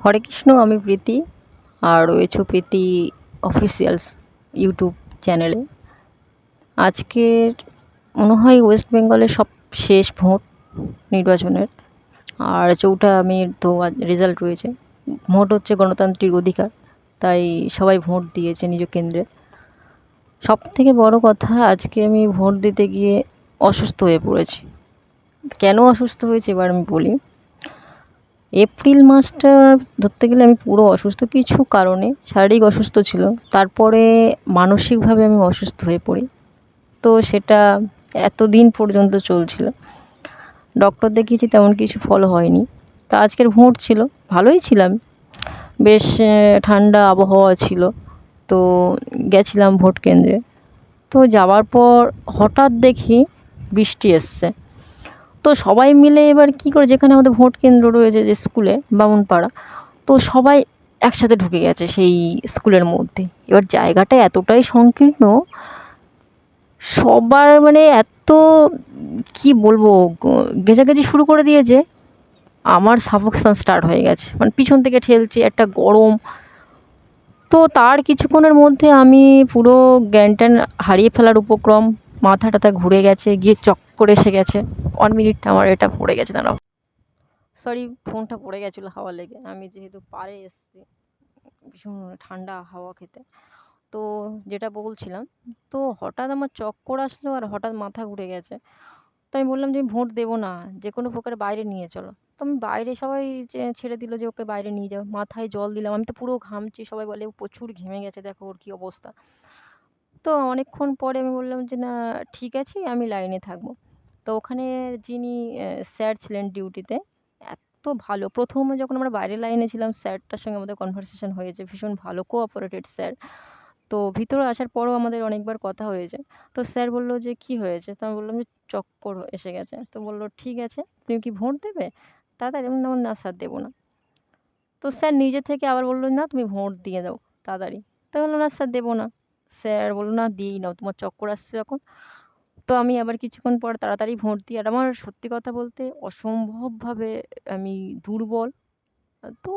হরে কৃষ্ণ, আমি প্রীতি। আর রয়েছে প্রীতি officials YouTube চ্যানেলে। আজকের মনে হয় ওয়েস্ট বেঙ্গলের সব শেষ ভোট নির্বাচনের। আর ৪ঠা মের তো রেজাল্ট রয়েছে। ভোট হচ্ছে গণতান্ত্রিক অধিকার, তাই সবাই ভোট দিয়েছে নিজ কেন্দ্রে। সব থেকে বড় কথা, আজকে আমি ভোট দিতে গিয়ে অসুস্থ হয়ে পড়েছি। কেন অসুস্থ হয়েছে এবার আমি বলি। এপ্রিল মাসটা ধরতে গেলে আমি পুরো অসুস্থ, কিছু কারণে শারীরিক অসুস্থ ছিল। তারপরে মানসিকভাবে আমি অসুস্থ হয়ে পড়ি। তো সেটা এতদিন পর্যন্ত চলছিল। ডক্টর দেখিয়েছি, তেমন কিছু ফল হয়নি। তা আজকের ভোট ছিল, ভালোই ছিলাম, বেশ ঠান্ডা আবহাওয়া ছিল। তো গেছিলাম ভোট কেন্দ্রে। তো যাওয়ার পর হঠাৎ দেখি বৃষ্টি এসছে। তো সবাই মিলে এবার কী করে, যেখানে আমাদের ভোট কেন্দ্র রয়েছে যে স্কুলে, বামুনপাড়া, তো সবাই একসাথে ঢুকে গেছে সেই স্কুলের মধ্যে। এবার জায়গাটা এতটাই সংকীর্ণ, সবার মানে এত কি বলবো, গেজাগেজি শুরু করে দিয়েছে। আমার সাফোকেশন স্টার্ট হয়ে গেছে, মানে পিছন থেকে ঠেলছে, একটা গরম। তো তার কিছুক্ষণের মধ্যে আমি পুরো জ্ঞান ট্যান হারিয়ে ফেলার উপক্রম। মাথা টাথা ঘুরে গেছে, গিয়ে চক্কর এসে গেছে। 1 মিনিট আমার এটা পড়ে গেছে, দাঁড়াও। সরি, ফোনটা পড়ে গেছিলো হাওয়া লেগে। আমি যেহেতু পাড়ে এসেছি ভীষণ ঠান্ডা হাওয়া খেতে। তো যেটা বলছিলাম, তো হঠাৎ আমার চক্কর আসলো আর হঠাৎ মাথা ঘুরে গেছে। তো আমি বললাম যে আমি ভোট দেবো না, যে কোনো প্রকারে বাইরে নিয়ে চলো। তো আমি বাইরে, সবাই যে ছেড়ে দিল যে ওকে বাইরে নিয়ে যাও। মাথায় জল দিলাম, আমি তো পুরো ঘামছি। সবাই বলে ও প্রচুর ঘেমে গেছে, দেখো ওর কী অবস্থা। তো অনেকক্ষণ পরে আমি বললাম যে না, ঠিক আছে, আমি লাইনে থাকবো। তো ওখানে যিনি স্যার ছিলেন ডিউটিতে, এত ভালো। প্রথমে যখন আমরা বাইরের লাইনে ছিলাম, স্যারটার সঙ্গে আমাদের কনভারসেশন হয়েছে, ভীষণ ভালো কোঅপারেটেড স্যার। তো ভিতরে আসার পরেও আমাদের অনেকবার কথা হয়েছে। তো স্যার বলল যে কী হয়েছে? তো আমি বললাম যে চক্কর এসে গেছে। তো বলল ঠিক আছে, তুমি কি ভোট দেবে তাড়াতাড়ি? আমি বললাম না স্যার, দেবো না। তো স্যার নিজে থেকে আবার বলল না, তুমি ভোট দিয়ে দাও তাড়াতাড়ি। তো আমি বললাম না স্যার, দেবো না। স্যার বলল না, দিয়েই নাও, তোমার চক্কর আসছে যখন। তো আমি আবার কিছুক্ষণ পর তাড়াতাড়ি ভোট দিই। আর আমার সত্যি কথা বলতে অসম্ভবভাবে আমি দুর্বল। তো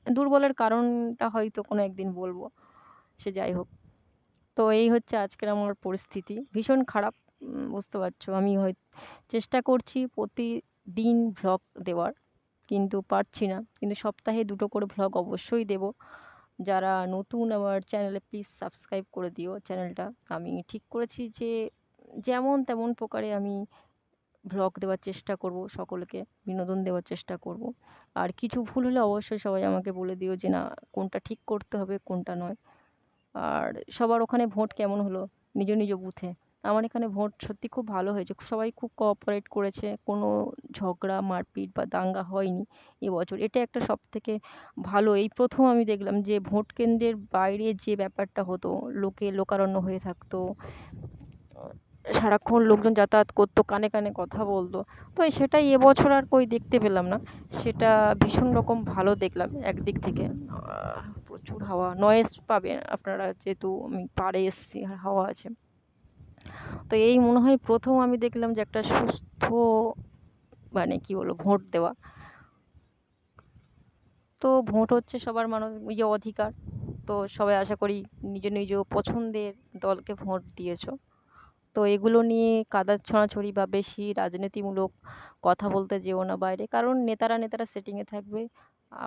দুর্বলের কারণটা হয়তো কোনো একদিন বলবো, সে যাই হোক। তো এই হচ্ছে আজকের আমার পরিস্থিতি, ভীষণ খারাপ। বুঝতে পারছো, আমি চেষ্টা করছি প্রতিদিন ভ্লগ দেওয়ার, কিন্তু পারছি না। কিন্তু সপ্তাহে 2টো করে ভ্লগ অবশ্যই দেব। যারা নতুন আমার চ্যানেলে, প্লিজ সাবস্ক্রাইব করে দিও চ্যানেলটা। আমি ঠিক করেছি যে যেমন তেমন প্রকারে আমি ভ্লগ দেওয়ার চেষ্টা করব, সকলকে বিনোদন দেওয়ার চেষ্টা করব। আর কিছু ভুল হলে অবশ্যই সবাই আমাকে বলে দিও যে না, কোনটা ঠিক করতে হবে, কোনটা নয়। আর সবার ওখানে ভোট কেমন হলো নিজ নিজ বুথে? আমার এখানে ভোট সত্যি খুব ভালো হয়েছে, সবাই খুব কোঅপারেট করেছে, কোনো ঝগড়া মারপিট বা দাঙ্গা হয়নি এবছর। এটা একটা সব থেকে ভালো। এই প্রথম আমি দেখলাম যে ভোট কেন্দ্রের বাইরে যে ব্যাপারটা হতো, লোকে লোকারণ্য হয়ে থাকতো, সারাক্ষণ লোকজন যাতায়াত করতো, কানে কানে কথা বলতো। তো সেটাই এবছর আর কই দেখতে পেলাম না। সেটা ভীষণ রকম ভালো দেখলাম একদিক থেকে। প্রচুর হাওয়া, নয়েজ পাবে আপনারা, যেহেতু আমি পাড়ে এসেছি আর হাওয়া আছে। তো এই মনে হয় প্রথম আমি দেখলাম যে একটা সুস্থ, মানে কি বলবো, ভোট দেওয়া। তো ভোট হচ্ছে সবার ইয়ে অধিকার। তো সবাই আশা করি নিজ নিজ পছন্দের দলকে ভোট দিয়েছো। তো এগুলো নিয়ে কাদা ছড়াছড়ি বা বেশি রাজনীতিমূলক কথা বলতে যেও না বাইরে, কারণ নেতারা নেতারা সেটিংয়ে থাকবে।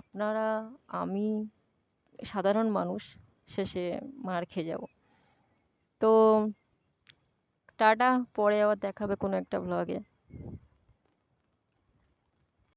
আপনারা, আমি সাধারণ মানুষ শেষে মার খেয়ে যাব। তো টাটা, পরে আবার দেখা হবে কোনো একটা ভ্লগে।